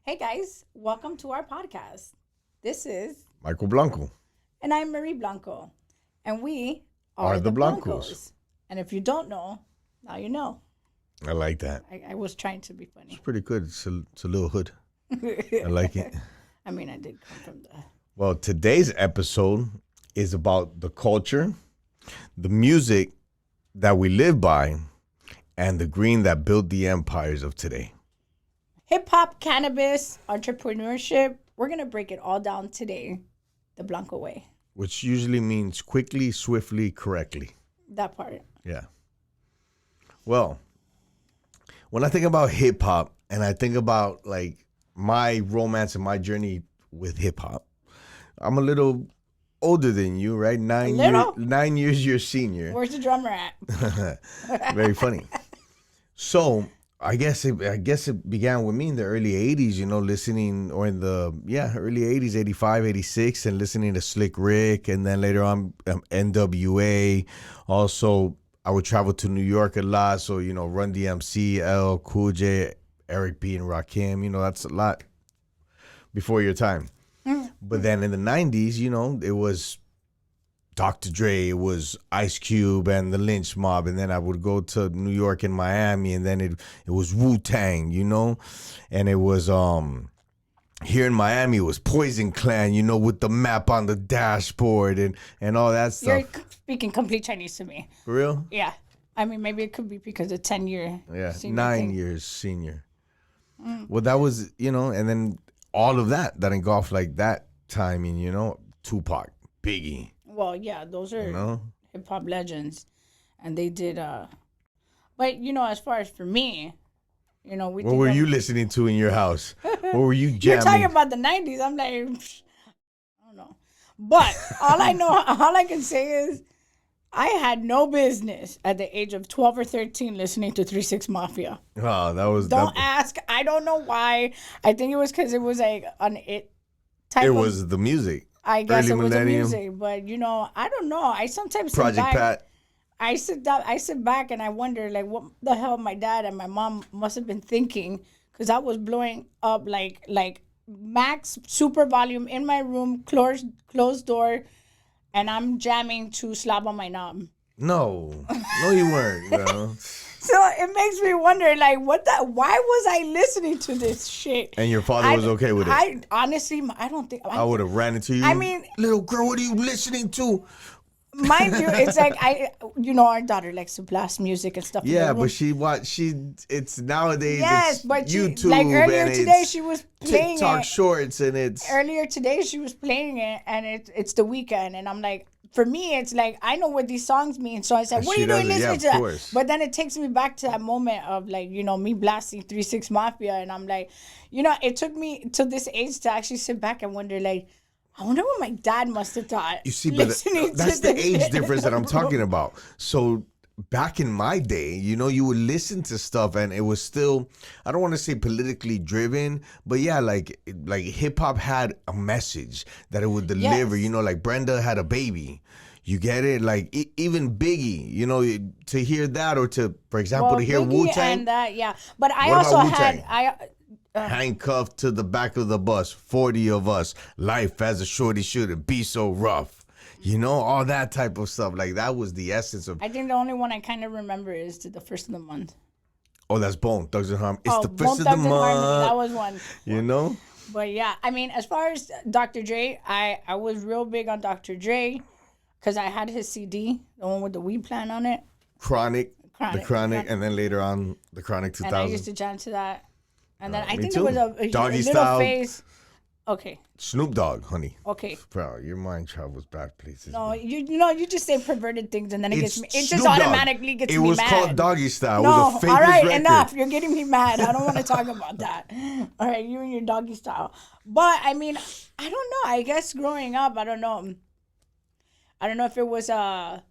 Hey guys, welcome to our podcast. This is, Michael Blanco. and I'm Marie Blanco, and we Are are the the Blancos. Blancos. And if you don't know, now you know. I like that. I was trying to be funny. It's pretty good. It's a little hood. I like it. I mean, I did come from the. Well, today's episode is about the culture, the music that we live by, and the green that built the empires of today. Hip hop, cannabis, entrepreneurship. We're going to break it all down today, the Blanco way. Which usually means quickly, swiftly, correctly. That part. Yeah. Well, when I think about hip hop and I think about like my romance and my journey with hip hop, I'm a little older than you, right? 9 years your senior. Where's the drummer at? Very funny. So I guess it began with me in the early 80s, listening, or in the early 80s, 85, 86, and listening to Slick Rick, and then later on NWA. Also, I would travel to New York a lot, so Run DMC, L, Cool J, Eric B, and Rakim. That's a lot before your time. But then in the 90s, it was Dr. Dre, it was Ice Cube and the Lynch Mob, and then I would go to New York and Miami, and then it was Wu-Tang, and it was here in Miami it was Poison Clan, with the map on the dashboard and all that stuff. You're speaking complete Chinese to me. For real? Yeah. I mean, maybe it could be because of 10-year. Yeah, senior 9 thing. years senior. Well, that was, and then all of that engulfed like that timing, Tupac, Biggie. Well, yeah, those are hip hop legends, and they did. But as far as for me, we. What were you listening to in your house? What were you jamming? You're talking about the '90s. I'm like, I don't know. But all I can say is, I had no business at the age of 12 or 13 listening to 3 6 Mafia. Oh, that was. Don't ask. I don't know why. I think it was because it was like an it type. It of, was the music. I guess Early it was the Millennium. music, but I don't know. I sometimes sit Project back, Pat. I sit back and I wonder like what the hell my dad and my mom must have been thinking, because I was blowing up like max super volume in my room, closed door, and I'm jamming to Slap on My Knob. No, you weren't, bro. So it makes me wonder, like, why was I listening to this shit? And your father was okay with it. I honestly, I don't think I would have ran into you. I mean, little girl, what are you listening to? mind you, it's like our daughter likes to blast music and stuff. Yeah, in the room. but it's nowadays. Yes, it's but YouTube like earlier and today it's she was playing TikTok it. shorts and it's. Earlier today she was playing it, and it's the weekend, and I'm like, for me it's like I know what these songs mean, so I said, what are you doing listening to that? Course. But then it takes me back to that moment of like me blasting 3 6 Mafia, and I'm like, it took me to this age to actually sit back and wonder, like, I wonder what my dad must have thought. You see, but that's the age shit. difference that I'm talking about. So back in my day, you would listen to stuff and it was still, I don't want to say politically driven, but yeah, like hip hop had a message that it would deliver. Yes. Like Brenda had a baby. You get it? Like even Biggie, to hear that, or for example, to hear Biggie Wu-Tang. and that, yeah. But I What also about had Wu-Tang? Handcuffed to the back of the bus, 40 of us. Life as a shorty shouldn't be so rough. All that type of stuff. Like that was the essence of. I think the only one I kind of remember is the first of the month. Oh, that's Bone Thugs and Harmony. It's the Bone first of the Thugs and Harmony, that month. was one. But yeah, I mean, as far as Dr. Dre, I was real big on Dr. Dre because I had his CD, the one with the weed plant on it. Chronic, and then later on the Chronic 2000. And I used to jam to that. And then I think too. there was a Doggy little Style. phase. Okay. Snoop Dogg, honey. Okay. Bro, your mind travels bad places. No, you just say perverted things and then it gets me. It just Snoop Dogg. automatically gets me mad. It was called Doggy Style. No, It was a famous all right, record. enough. You're getting me mad. I don't want to talk about that. All right, you and your Doggy Style. But I mean, I don't know. I guess growing up, I don't know if it was the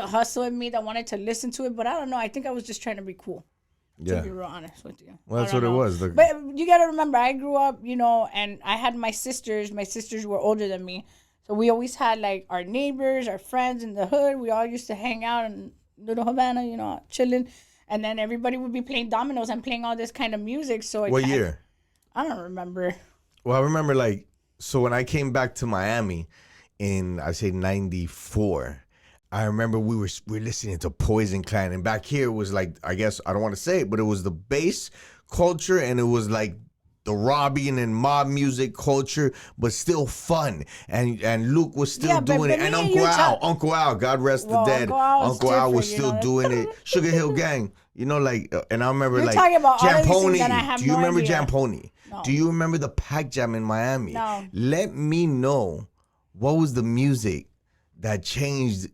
hustle in me that wanted to listen to it, but I don't know. I think I was just trying to be cool. Yeah. To be real honest with you. Well, that's what it was. But you got to remember, I grew up, and I had my sisters. My sisters were older than me. So we always had, like, our neighbors, our friends in the hood. We all used to hang out in Little Havana, chilling. and then everybody would be playing dominoes and playing all this kind of music. So What year? I don't remember. Well, I remember like, so when I came back to Miami in, I say 94, I remember we were listening to Poison Clan, and back here was like, I guess I don't want to say it, but it was the bass culture, and it was like the robbing and mob music culture, but still fun. And Luke was still doing it, and Uncle Al, God rest the dead. Uncle Al was still doing it. Sugar Hill Gang, you know, like, and I remember You're like talking about Jamponi. Do you remember Jamponi? No. Do you remember the Pac Jam in Miami? No. Let me know what was the music that changed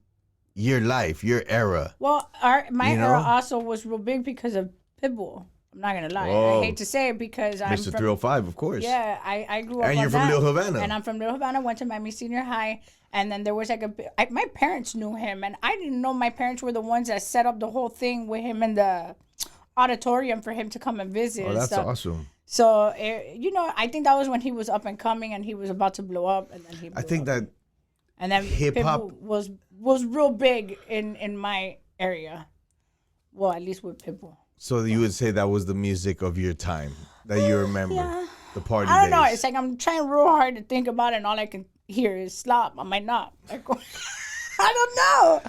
your life, your era. Well, my era also was real big because of Pitbull. I'm not gonna lie. I hate to say it because I'm Mr. 305, of course. Yeah, I grew up. And you're from Little Havana. And I'm from Little Havana. Went to Miami Senior High, and then there was like my parents knew him, and I didn't know my parents were the ones that set up the whole thing with him in the auditorium for him to come and visit. Oh, that's awesome. So I think that was when he was up and coming, and he was about to blow up, and then he. I think that. And then hip hop was real big in my area. Well, at least with Pitbull. So you would say that was the music of your time that you remember, the party I don't know. days. It's like I'm trying real hard to think about it, and all I can hear is slop. I might not. I don't know.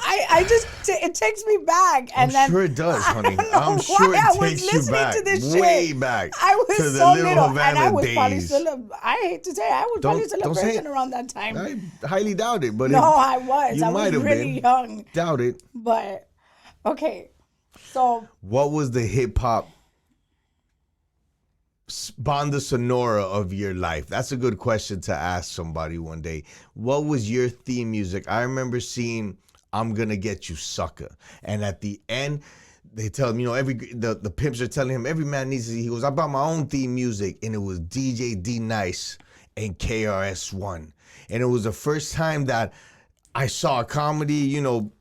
I just it takes me back, and I'm sure it does, honey. I'm sure it takes you back, way back. I was to the so little little, Havana and I was days. probably still. I hate to say, I was probably still a virgin around that time. I highly doubt it, but no, I was. You I was might have really been. young. Doubt it. But okay, so what was the hip hop banda sonora of your life? That's a good question to ask somebody one day. What was your theme music? I remember seeing I'm Gonna Get You Sucker, and at the end they tell him, the pimps are telling him every man needs to, he goes, I bought my own theme music, and it was DJ D Nice and KRS-One. And it was the first time that I saw a comedy, an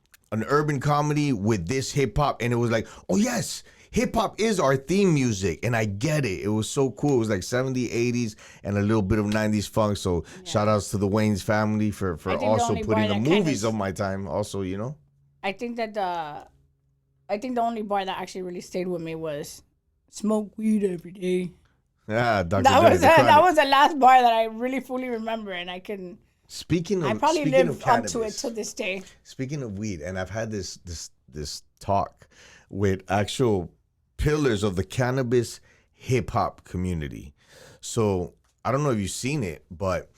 urban comedy with this hip hop, and it was like, oh yes, hip hop is our theme music, and I get it. It was so cool. It was like 70s, 80s, and a little bit of 90s funk. So shout outs to the Wayne's family for also putting the movies of my time. Also, I think that the only bar that actually really stayed with me was smoke weed every day. Yeah, Dr. That was the last bar that I really fully remember, and I can. I probably live up to it to this day. Speaking of weed, and I've had this talk with actual pillars of the cannabis hip hop community. So I don't know if you've seen it, but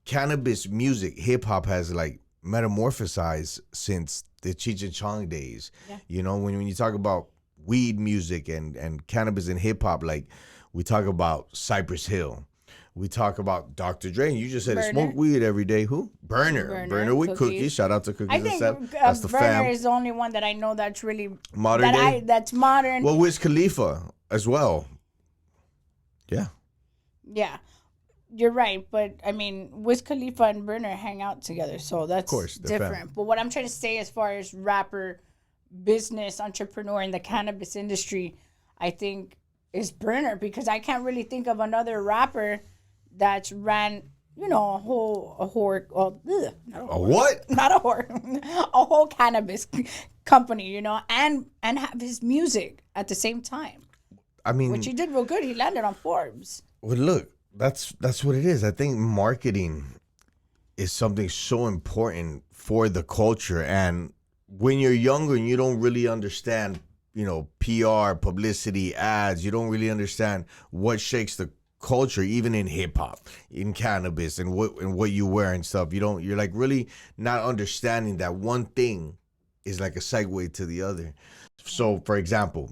cannabis music, hip hop has like metamorphosized since the Cheech and Chong days. Yeah. When you talk about weed music and cannabis and hip hop, like we talk about Cypress Hill. We talk about Dr. Dre. You just said smoke weed every day. Who? Burner with cookies. Shout out to Cookies. I think that's the Burner fam. Is the only one that I know that's really modern day. That's modern. Well, Wiz Khalifa as well. Yeah. Yeah, you're right. But I mean, Wiz Khalifa and Burner hang out together, so that's of course, different. Fam. But what I'm trying to say, as far as rapper, business, entrepreneur in the cannabis industry, I think is Burner, because I can't really think of another rapper that's ran, a whole cannabis company, and have his music at the same time. I mean, which he did real good. He landed on Forbes. Well, look, that's what it is. I think marketing is something so important for the culture, and when you're younger and you don't really understand, PR, publicity, ads, you don't really understand what shakes the culture, even in hip hop, in cannabis, and what you wear and stuff. You're like really not understanding that one thing is like a segue to the other. So, for example,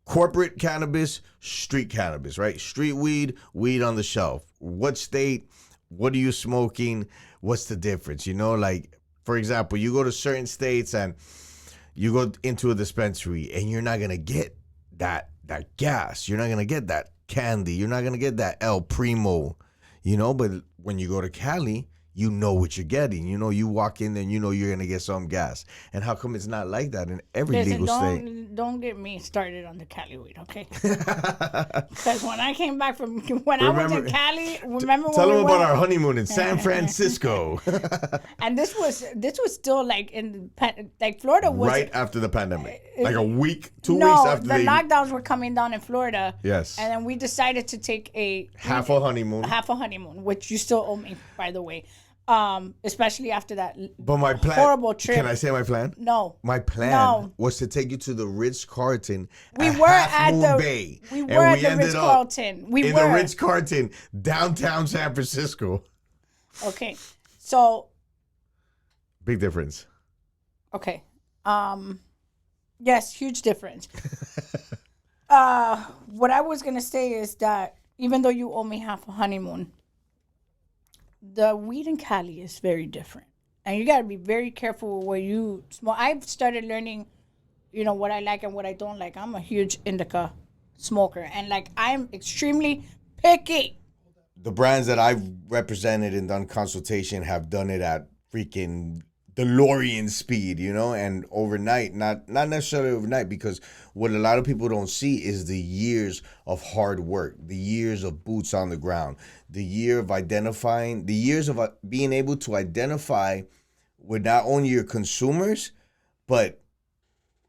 corporate cannabis, street cannabis, right? Street weed on the shelf. What state? What are you smoking? What's the difference? Like, for example, you go to certain states and you go into a dispensary and you're not gonna get that gas. You're not gonna get that candy. You're not gonna get that El Primo, but when you go to Cali, you know what you're getting. You know, you walk in there and you know you're gonna get some gas. And how come it's not like that in every Listen, legal state? don't get me started on the Cali weed, okay? Because when I came back when I was in Cali, remember Tell when them we about went, our honeymoon in San Francisco. and this was still like like Florida was Right after the pandemic. Like a week, 2 weeks after the lockdowns were coming down in Florida. Yes. And then we decided to take half a honeymoon, which you still owe me, by the way. Especially after that but my plan, horrible trip. Can I say my plan? No. My plan was to take you to the Ritz-Carlton We were at the Bay. We were at the Ritz-Carlton. In the Ritz-Carlton, downtown San Francisco. Okay. So big difference. Okay. Yes, huge difference. What I was gonna say is that even though you owe me half a honeymoon, the weed in Cali is very different, and you gotta be very careful with what you smoke. I've started learning, what I like and what I don't like. I'm a huge indica smoker, and like I'm extremely picky. The brands that I've represented and done consultation have done it at freaking DeLorean speed, and overnight, not necessarily overnight, because what a lot of people don't see is the years of hard work, the years of boots on the ground, the years of being able to identify with not only your consumers, but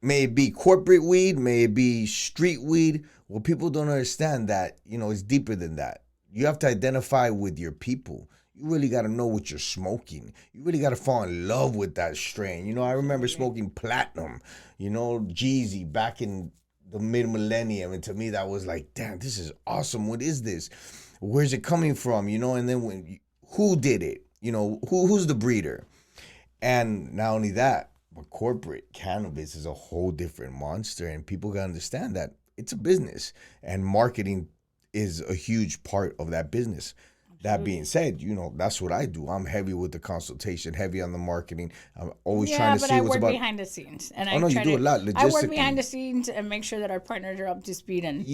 may it be corporate weed, may it be street weed. Well, people don't understand that, it's deeper than that. You have to identify with your people. You really got to know what you're smoking. You really got to fall in love with that strain. I remember smoking Platinum, Jeezy back in the mid-millennium. And to me, that was like, damn, this is awesome. What is this? Where's it coming from? And then who did it? Who's the breeder? And not only that, but corporate cannabis is a whole different monster. And people got to understand that it's a business. And marketing is a huge part of that business. That being said, that's what I do. I'm heavy with the consultation, heavy on the marketing. I'm always trying to see what's about. Yeah, but I work behind the scenes. And you do a lot logistically. I work behind the scenes and make sure that our partners are up to speed. And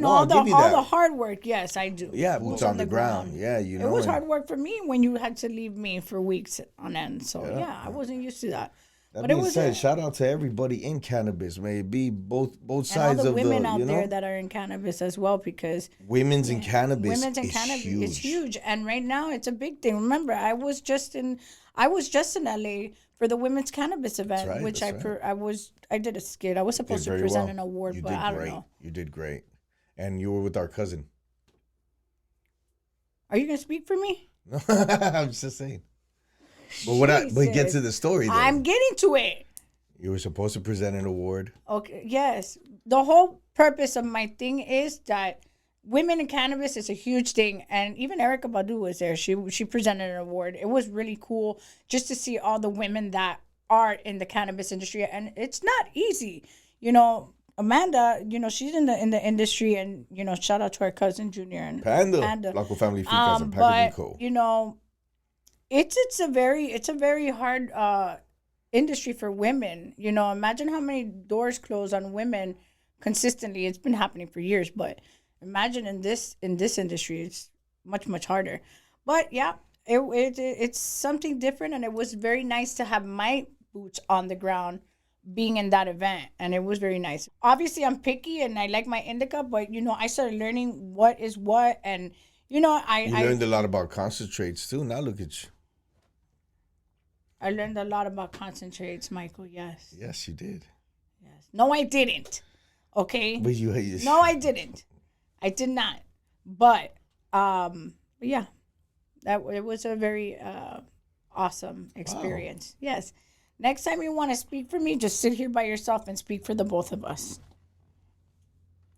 all the hard work, yes, I do. Yeah, boots on the ground. Yeah, It was hard work for me when you had to leave me for weeks on end. So, I wasn't used to that. That being said, shout out to everybody in cannabis. May it be both sides of the, women out there that are in cannabis as well, because women's in cannabis huge. It's huge, and right now it's a big thing. Remember, I was just in LA for the women's cannabis event, I did a skit. I was supposed to present an award, but I don't know. You did great, and you were with our cousin. Are you gonna speak for me? I'm just saying. But get to the story, though. I'm getting to it. You were supposed to present an award. Okay, yes. The whole purpose of my thing is that women in cannabis is a huge thing. And even Erykah Badu was there. She presented an award. It was really cool just to see all the women that are in the cannabis industry. And it's not easy. Amanda, she's in the industry, and, shout out to our cousin Junior and Panda. Blanco Family Ficas and Packaging Co. It's a very hard industry for women. Imagine how many doors close on women consistently. It's been happening for years, but imagine in this industry, it's much, much harder. But yeah, it's something different, and it was very nice to have my boots on the ground being in that event, and it was very nice. Obviously, I'm picky and I like my indica, but I started learning what is what, and I learned a lot about concentrates too. Now look at you. I learned a lot about concentrates, Michael. Yes. Yes, you did. Yes. No, I didn't. Okay. But No, I didn't. I did not. But yeah, it was a very awesome experience. Wow. Yes. Next time you want to speak for me, just sit here by yourself and speak for the both of us.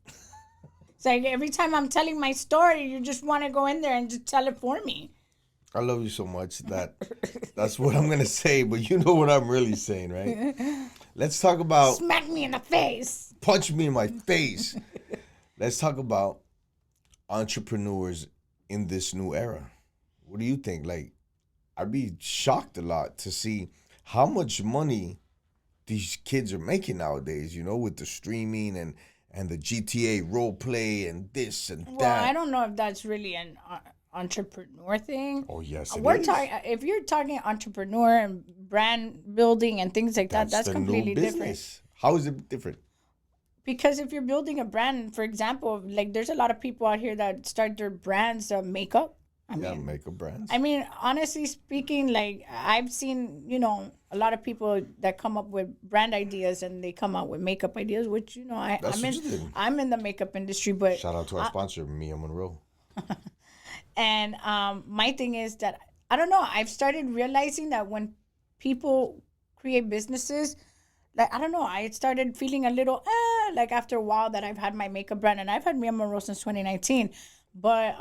It's like every time I'm telling my story, you just want to go in there and just tell it for me. I love you so much that's what I'm going to say, but you know what I'm really saying, right? Let's talk about... Smack me in the face. Punch me in my face. Let's talk about entrepreneurs in this new era. What do you think? Like, I'd be shocked a lot to see how much money these kids are making nowadays, with the streaming and the GTA role play and this and that. Well, I don't know if that's really entrepreneur thing. Oh, yes, it We're is. talking if you're talking entrepreneur and brand building and things like that, that's the completely new different. business. How is it different? Because if you're building a brand, for example, like there's a lot of people out here that start their brands of makeup. Makeup brands. I mean, honestly speaking, like I've seen, a lot of people that come up with brand ideas and they come out with makeup ideas, which That's what you did. I'm in the makeup industry, but Shout out to our sponsor, Mia Monroe. and my thing is that I don't know. I've started realizing that when people create businesses, like I don't know, I started feeling a little like after a while that I've had my makeup brand and I've had Mia Monroe since 2019, but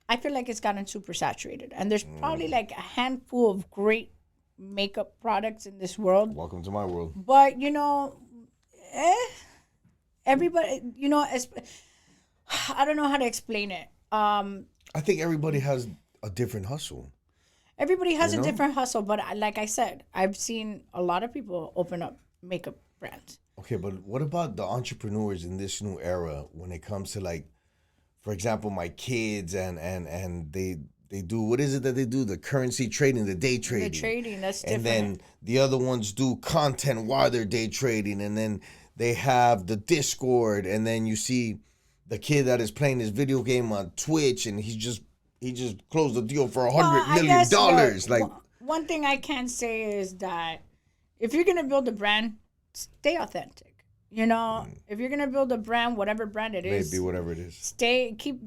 I feel like it's gotten super saturated, and there's probably like a handful of great makeup products in this world. Welcome to my world. But everybody, I don't know how to explain it. I think everybody has a different hustle. Everybody has a different hustle, but like I said, I've seen a lot of people open up makeup brands. Okay, but what about the entrepreneurs in this new era when it comes to, like, for example, my kids and they do, what is it that they do? The currency trading, the day trading. The trading, that's different. And then the other ones do content while they're day trading, and then they have the Discord, and then you see the kid that is playing this video game on Twitch, and he just closed the deal for $100 million. Like, one thing I can say is that if you're gonna build a brand, stay authentic. If you're gonna build a brand, whatever brand it is, maybe whatever it is, keep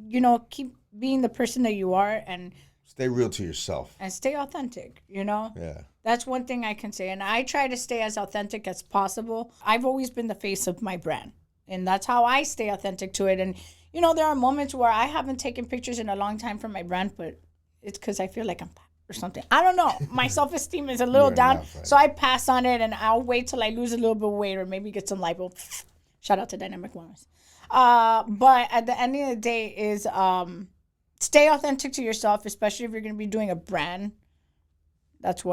being the person that you are, and stay real to yourself and stay authentic. Yeah. That's one thing I can say, and I try to stay as authentic as possible. I've always been the face of my brand, and that's how I stay authentic to it. And there are moments where I haven't taken pictures in a long time for my brand, but it's because I feel like I'm fat or something. I don't know. My self-esteem is a little down, so I pass on it, and I'll wait till I lose a little bit of weight or maybe get some lipo. Shout out to Dynamic Wellness. But at the end of the day is stay authentic to yourself, especially if you're going to be doing a brand. That's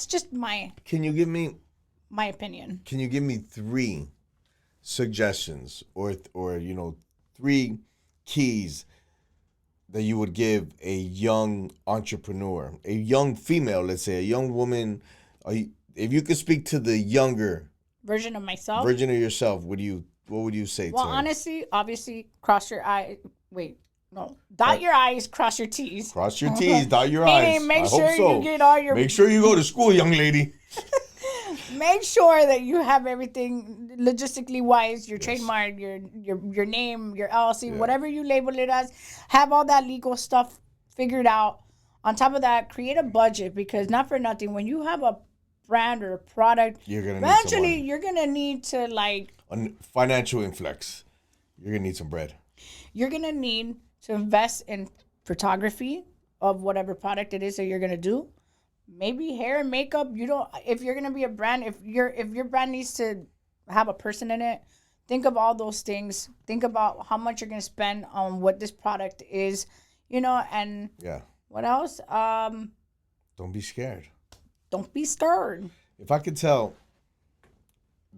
just my Can you give me my opinion. Can you give me 3 suggestions or 3 keys that you would give a young entrepreneur, a young female, let's say, a young woman? If you could speak to the younger version of myself, version of yourself, what would you say to her? Well, honestly, obviously, cross your eye. Wait, no. Dot your I's, cross your T's. Cross your T's, dot your I's. Make sure you get all your... Make sure you go to school, young lady. Make sure that you have everything logistically wise, your trademark, your name, your LLC, whatever you label it as, have all that legal stuff figured out. On top of that, create a budget, because not for nothing, when you have a brand or a product, eventually you're going to need to financial influx. You're going to need some bread. You're going to need to invest in photography of whatever product it is that you're going to do. Maybe hair and makeup. If you're gonna be a brand, if your brand needs to have a person in it, think of all those things. Think about how much you're gonna spend on what this product is, and what else? Don't be scared. Don't be scared. If I could tell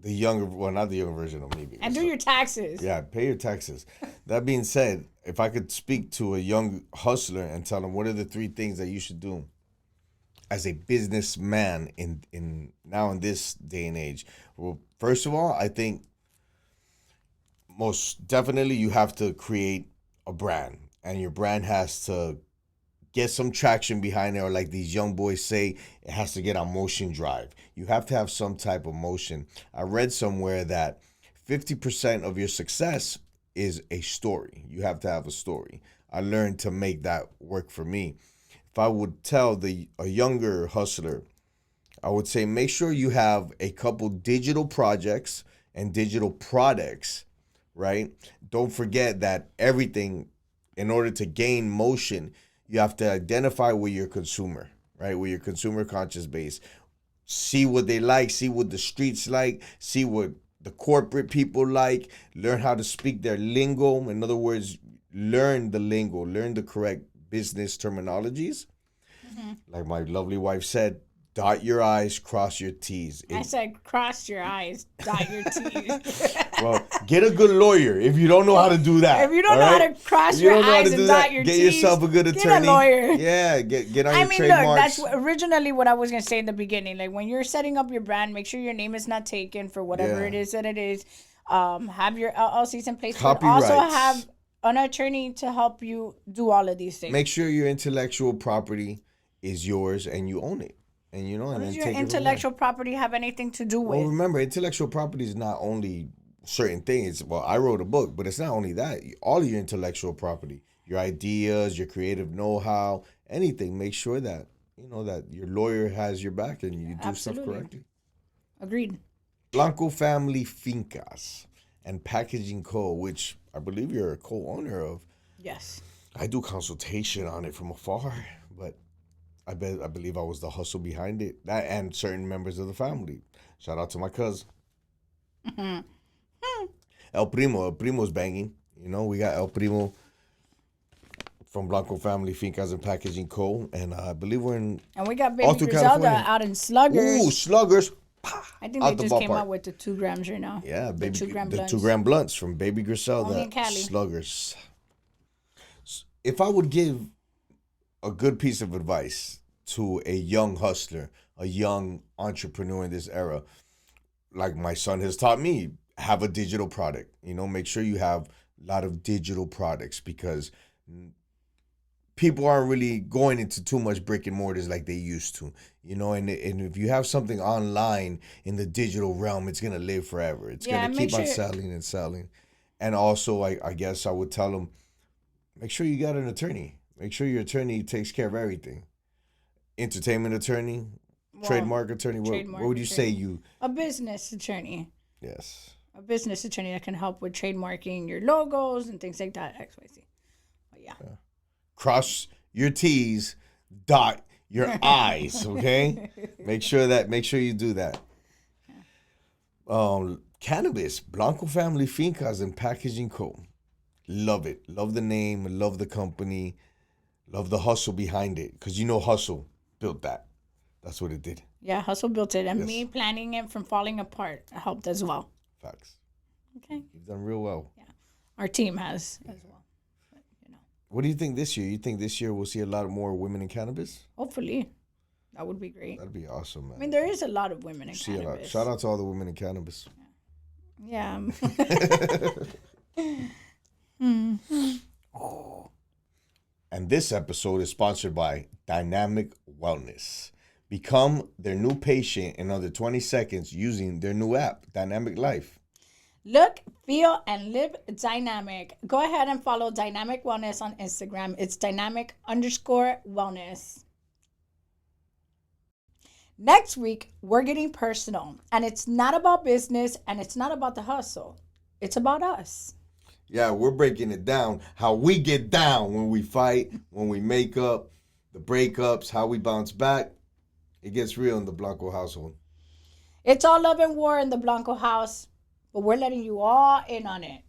the younger, well, not the younger version of me, and do your taxes. Yeah, pay your taxes. That being said, if I could speak to a young hustler and tell them what are the 3 things that you should do as a businessman in now in this day and age. Well, first of all, I think most definitely you have to create a brand, and your brand has to get some traction behind it, or like these young boys say, it has to get on motion drive. You have to have some type of motion. I read somewhere that 50% of your success is a story. You have to have a story. I learned to make that work for me. If I would tell a younger hustler, I would say make sure you have a couple digital projects and digital products, right? Don't forget that everything, in order to gain motion, you have to identify with your consumer, right? With your consumer conscious base. See what they like, see what the streets like, see what the corporate people like, learn how to speak their lingo. In other words, learn the lingo, learn the correct business terminologies. Mm-hmm. Like my lovely wife said, dot your I's, cross your T's. I said cross your I's, dot your T's. Well, get a good lawyer if you don't know how to do that. If you don't know how to cross your eyes and dot your T's, get yourself a good attorney. Get a lawyer. Yeah, get on I your mean, trademarks. look, that's originally what I was going to say in the beginning. Like, when you're setting up your brand, make sure your name is not taken for whatever it is that it is. Have your LLCs in place. But also have an attorney to help you do all of these things. Make sure your intellectual property is yours and you own it. And you know, what and does then your intellectual property have anything to do with? Well, remember, intellectual property is not only certain things. Well, I wrote a book, but it's not only that. All of your intellectual property, your ideas, your creative know-how, anything. Make sure that that your lawyer has your back and you do stuff correctly. Agreed. Blanco Family Fincas and Packaging Co., which I believe you're a co-owner of. Yes. I do consultation on it from afar, but I believe I was the hustle behind it. That and certain members of the family. Shout out to my cousin. El Primo's banging. We got El Primo from Blanco Family Fincas and Packaging Co. And I believe we're in. And we got Baby Griselda out in Sluggers. Ooh, Sluggers. I think they just came out with the 2 grams right now. Yeah, the 2 gram blunts. 2 gram blunts from Baby Griselda. Only in Cali. Sluggers. If I would give a good piece of advice to a young hustler, a young entrepreneur in this era, like my son has taught me, have a digital product. Make sure you have a lot of digital products because people aren't really going into too much brick and mortars like they used to. And if you have something online in the digital realm, it's going to live forever. It's going to keep on selling and selling. And also, I guess I would tell them, make sure you got an attorney. Make sure your attorney takes care of everything. Entertainment attorney, trademark attorney. What would you say? A business attorney. Yes. A business attorney that can help with trademarking your logos and things like that. XYZ. But yeah. Cross your T's, dot your I's. Okay. Make sure you do that. Cannabis, Blanco Family Fincas and Packaging Co. Love it. Love the name. Love the company. Love the hustle behind it. Because hustle built that. That's what it did. Yeah, hustle built it. And me planning it from falling apart helped as well. Facts. Okay. You've done real well. Yeah. Our team has as well. But, What do you think this year? You think this year we'll see a lot more women in cannabis? Hopefully. That would be great. That'd be awesome, man. I mean, there is a lot of women in cannabis. Shout out to all the women in cannabis. Yeah. And this episode is sponsored by Dynamic Wellness. Become their new patient in under 20 seconds using their new app, Dynamic Life. Look, feel, and live dynamic. Go ahead and follow Dynamic Wellness on Instagram. It's dynamic_wellness. Next week, we're getting personal. And it's not about business and it's not about the hustle. It's about us. Yeah, we're breaking it down. How we get down when we fight, when we make up, the breakups, how we bounce back. It gets real in the Blanco household. It's all love and war in the Blanco house, but we're letting you all in on it.